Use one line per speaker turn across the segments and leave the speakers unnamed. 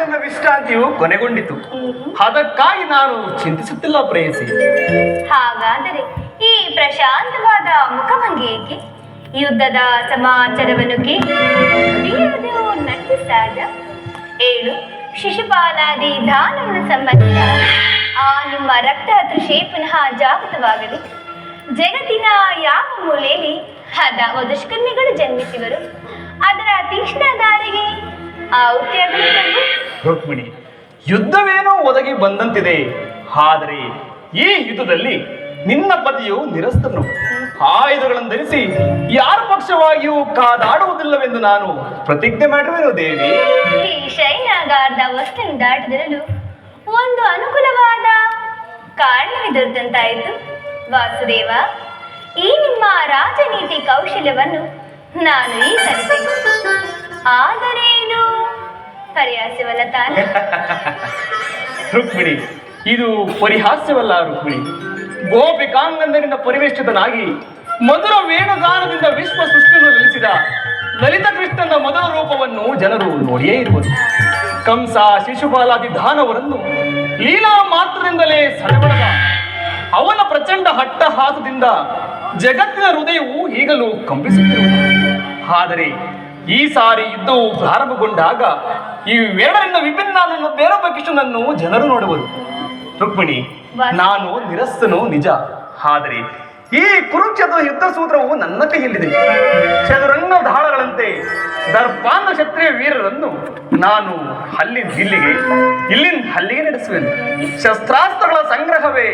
ನನ್ನ ವಿಶ್ರಾಂತಿಯು ಕೊನೆಗೊಂಡಿತು. ಅದಕ್ಕಾಗಿ ನಾನು ಚಿಂತಿಸುತ್ತಿಲ್ಲ ಪ್ರೇಯಸಿ.
ಹಾಗಾದರೆ ಈ ಪ್ರಶಾಂತವಾದ ಮುಖಭಂಗಿ ಏಕೆ? ಯುದ್ಧದ ಸಮಾಚಾರವನ್ನು ಕೇಳಿಯುವುದು ನಟಿ ಸಹಜ. ಏಳು ಶಿಶುಪಾಲಾದಿ ದಾನವನ್ನು ಸಂಬಂಧಿಸಿದ ಆ ನಿಮ್ಮ ರಕ್ತ ತೃಷೆ ಪುನಃ ಜಾಗೃತವಾಗಲಿ. ಜಗತ್ತಿನ ಯಾವ ಮೂಲೆಯಲ್ಲಿ ಹದಾವ ದುಷ್ಕರ್ಮಿಗಳು ಜನ್ಮಿಸಿವರು, ಅದರ ತೀಕ್ಷ್ಣ ದಾರಿಗೆ
ರುಕ್ಮಿಣಿ, ಯುದ್ಧವೇನೋ ಒದಗಿ ಬಂದಂತಿದೆ. ಆದರೆ ಈ ಯುದ್ಧದಲ್ಲಿ ನಿನ್ನ ಪತಿಯು ನಿರಸ್ತನು. ಆಯುಧಗಳನ್ನು ಧರಿಸಿ ಯಾರ ಪಕ್ಷವಾಗಿಯೂ ಕಾದಾಡುವುದಿಲ್ಲವೆಂದು ನಾನು ಪ್ರತಿಜ್ಞೆ ಮಾಡಿರುವೆನು ದೇವಿ.
ಈ ಶೈನಾಗಾರದ ವಸ್ತುವನ್ನು ದಾಟದಿರಲು ಒಂದು ಅನುಕೂಲವಾದ ಕಾರಣವಿದ್ದಂತಾಯಿತು. ವಾಸುದೇವ, ಈ ನಿಮ್ಮ ರಾಜನೀತಿ ಕೌಶಲ್ಯವನ್ನು ನಾನು ಈ ಕಲಿತೆನು. ಆದರೆ ಇದು ಪರಿಹಾಸ್ಯವಲ್ಲ ತಾನೆ?
ರುಕ್ಮಿಣಿ, ಇದು ಪರಿಹಾಸ್ಯವಲ್ಲ ರುಕ್ಮಿಣಿ. ಗೋಪಿಕಾಂಗಂದರಿಂದ ಪರಿವೇಷ್ಟಿತನಾಗಿ ಮಧುರ ವೇಣುಗಾನದಿಂದ ವಿಶ್ವ ಸೃಷ್ಟಿಯನ್ನು ನೆಲೆಸಿದ ಲಲಿತ ಕೃಷ್ಣನ ಮೊದಲ ರೂಪವನ್ನು ಜನರು ನೋಡಿಯೇ ಇರುವುದು. ಕಂಸ ಶಿಶುಪಾಲಾದಿ ದಾನವರನ್ನು ಲೀಲಾ ಮಾತ್ರದಿಂದಲೇ ಸೆಳೆಬಡದ ಅವನ ಪ್ರಚಂಡ ಹಟ್ಟಹಾಸದಿಂದ ಜಗತ್ತಿನ ಹೃದಯವು ಈಗಲೂ ಕಂಪಿಸುತ್ತಿರುವುದು. ಆದರೆ ಈ ಸಾರಿ ಯುದ್ಧವು ಪ್ರಾರಂಭಗೊಂಡಾಗ ಈ ವೇಳರಿಂದ ವಿಭಿನ್ನ ಬೇರೊಬ್ಬ ಕೃಷ್ಣನನ್ನು ಜನರು ನೋಡುವರು. ರುಕ್ಮಿಣಿ, ನಾನು ನಿರಸ್ತನು ನಿಜ. ಆದರೆ ಈ ಕುರುಕ್ಷೇತ್ರದ ಯುದ್ಧ ಸೂತ್ರವು ನನ್ನ ಕೈಯಲ್ಲಿದೆ. ಚದುರಂಗ ದಾಳಗಳಂತೆ ದರ್ಪಾಂಧ ಕ್ಷತ್ರಿಯ ವೀರರನ್ನು ನಾನು ಇಲ್ಲಿಂದ ಹಲ್ಲಿಗೆ ನಡೆಸುವೆನು. ಶಸ್ತ್ರಾಸ್ತ್ರಗಳ ಸಂಗ್ರಹವೇ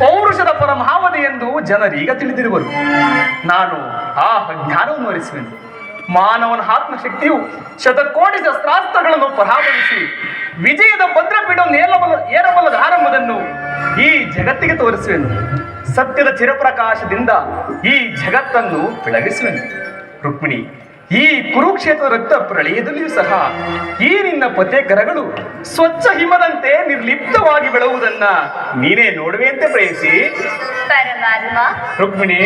ಪೌರುಷದ ಪರಮಾವಧಿ ಎಂದು ಜನರೀಗ ತಿಳಿದಿರುವರು. ನಾನು ಆ ಅಜ್ಞಾನವನ್ನು ಅರಿಸುವೆನು. ಮಾನವನ ಆತ್ಮಶಕ್ತಿಯು ಶತಕೋಟಿ ಶಸ್ತ್ರಾಸ್ತ್ರಗಳನ್ನು ಪರಾಭವಿಸಿ ವಿಜಯದ ಭದ್ರಪೀಠವನ್ನು ಏರಬಲ್ಲದ ಆರಂಭವನ್ನು ಈ ಜಗತ್ತಿಗೆ ತೋರಿಸುವೆನು. ಸತ್ಯದ ಚಿರಪ್ರಕಾಶದಿಂದ ಈ ಜಗತ್ತನ್ನು ಬೆಳಗಿಸುವೆನು. ರುಕ್ಮಿಣಿ, ಈ ಕುರುಕ್ಷೇತ್ರದ ರಕ್ತ ಪ್ರಳಯದಲ್ಲಿಯೂ ಸಹ ಈ ನಿನ್ನ ಪಥೇಕರಗಳು ಸ್ವಚ್ಛ ಹಿಮದಂತೆ ನಿರ್ಲಿಪ್ತವಾಗಿ ಬೆಳೆಯುವುದನ್ನ ನೀನೇ ನೋಡುವೆಂತೆ ಪ್ರಯತ್ನಿಸಿ.
ಪರಮಾತ್ಮ.
ರುಕ್ಮಿಣಿ,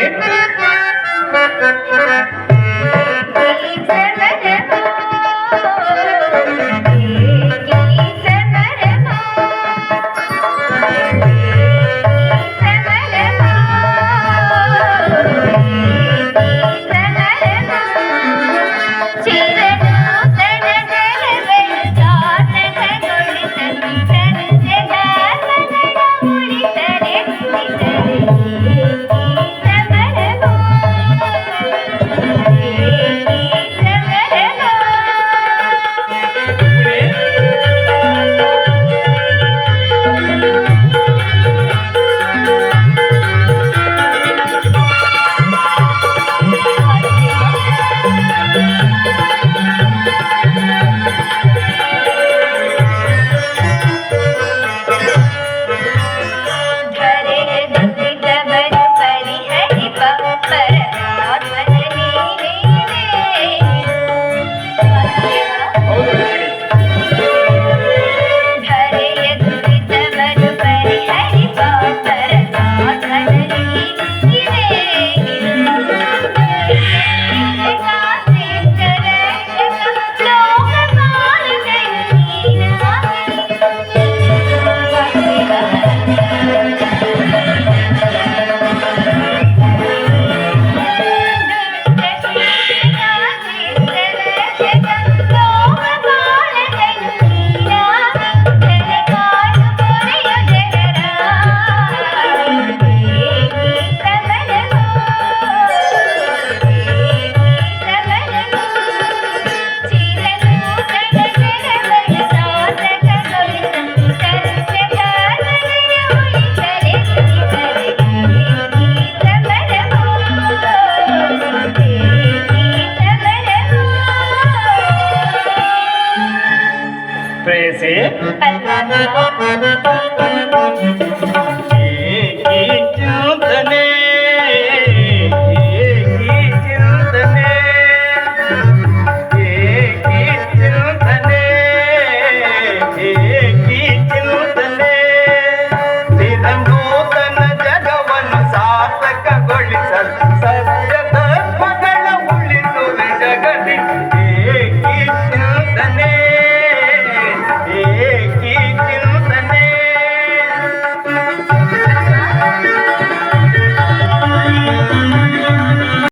ಪ್ರೇಯಸಿ.